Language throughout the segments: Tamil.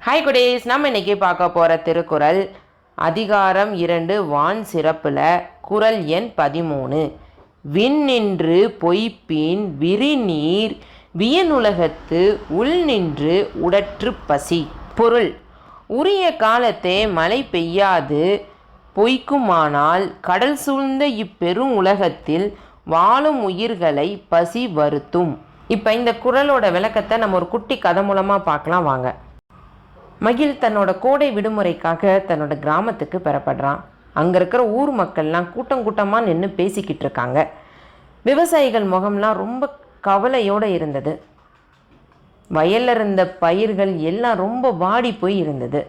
ஹாய் குடீஸ், நம்ம இன்றைக்கி பார்க்க போகிற திருக்குறள் அதிகாரம் 2 வான் சிறப்பில் குறள் எண் 13. விண்ணின்று பொய்ப்பின் விரிநீர் வியனுலகத்து உள் நின்று உடற்று பசி. பொருள்: உரிய காலத்தே மழை பெய்யாது பொய்க்குமானால் கடல் சூழ்ந்த இப்பெரும் உலகத்தில் வாழும் உயிர்களை பசி வருத்தும். இப்போ இந்த குறளோட விளக்கத்தை நம்ம ஒரு குட்டி கதை மூலமாக பார்க்கலாம் வாங்க. மகிழ் தன்னோட கோடை விடுமுறைக்காக தன்னோட கிராமத்துக்கு பெறப்படுறான். அங்கே இருக்கிற ஊர் மக்கள்லாம் கூட்டம் கூட்டமாக நின்று பேசிக்கிட்டு இருக்காங்க. விவசாயிகள் முகம்லாம் ரொம்ப கவலையோடு இருந்தது. வயலில் இருந்த பயிர்கள் எல்லாம் ரொம்ப வாடி போய் இருந்தது.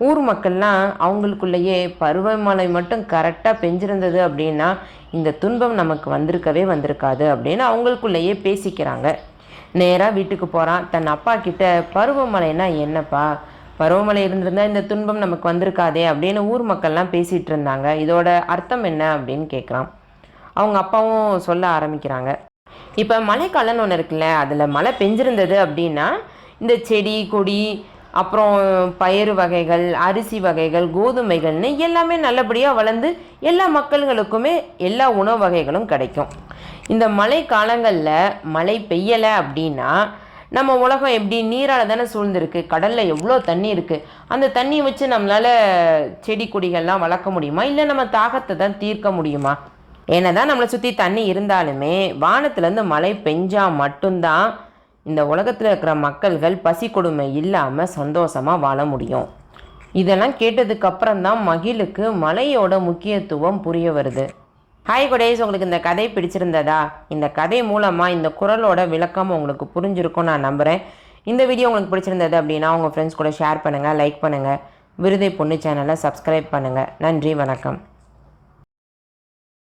ஊர் மக்கள்லாம் அவங்களுக்குள்ளேயே பருவமழை மட்டும் கரெக்டாக பெஞ்சிருந்தது அப்படின்னா இந்த துன்பம் நமக்கு வந்திருக்காது அப்படின்னு அவங்களுக்குள்ளேயே பேசிக்கிறாங்க. நேராக வீட்டுக்கு போகிறான். தன் அப்பா கிட்ட பருவமழைனா என்னப்பா, பருவமழை இருந்திருந்தால் இந்த துன்பம் நமக்கு வந்திருக்காதே அப்படின்னு ஊர் மக்கள்லாம் பேசிகிட்டு இருந்தாங்க. இதோட அர்த்தம் என்ன அப்படின்னு கேட்குறான். அவங்க அப்பாவும் சொல்ல ஆரம்பிக்கிறாங்க. இப்போ மழைக்காலம்னு ஒன்று இருக்குல்ல, அதில் மழை பெஞ்சிருந்தது அப்படின்னா இந்த செடி கொடி அப்புறம் பயிறு வகைகள், அரிசி வகைகள், கோதுமைகள்னு எல்லாமே நல்லபடியாக வளர்ந்து எல்லா மக்கள்களுக்குமே எல்லா உணவு வகைகளும் கிடைக்கும். இந்த மழை காலங்களில் மழை பெய்யலை அப்படின்னா நம்ம உலகம் எப்படி நீரால் தானே சூழ்ந்துருக்கு. கடலில் எவ்வளோ தண்ணி இருக்குது. அந்த தண்ணியை வச்சு நம்மளால் செடி கொடிகள்லாம் வளர்க்க முடியுமா? இல்லை நம்ம தாகத்தை தான் தீர்க்க முடியுமா? ஏன்னா தான் நம்மளை சுற்றி தண்ணி இருந்தாலுமே வானத்துலேருந்து மழை பெஞ்சால் மட்டும்தான் இந்த உலகத்தில் இருக்கிற மக்கள்கள் பசி கொடுமை இல்லாமல் சந்தோஷமாக வாழ முடியும். இதெல்லாம் கேட்டதுக்கப்புறம் தான் மகிழுக்கு மழையோட முக்கியத்துவம் புரிய வருது. ஹாய் குடேஸ், உங்களுக்கு இந்த கதை பிடிச்சிருந்ததா? இந்த கதை மூலமாக இந்த குறளோட விளக்கம் உங்களுக்கு புரிஞ்சிருக்கும் நான் நம்புகிறேன். இந்த வீடியோ உங்களுக்கு பிடிச்சிருந்தது அப்படின்னா உங்கள் ஃப்ரெண்ட்ஸ் கூட ஷேர் பண்ணுங்கள், லைக் பண்ணுங்கள். விருதை பொண்ணு சேனலை சப்ஸ்கிரைப் பண்ணுங்கள். நன்றி, வணக்கம்.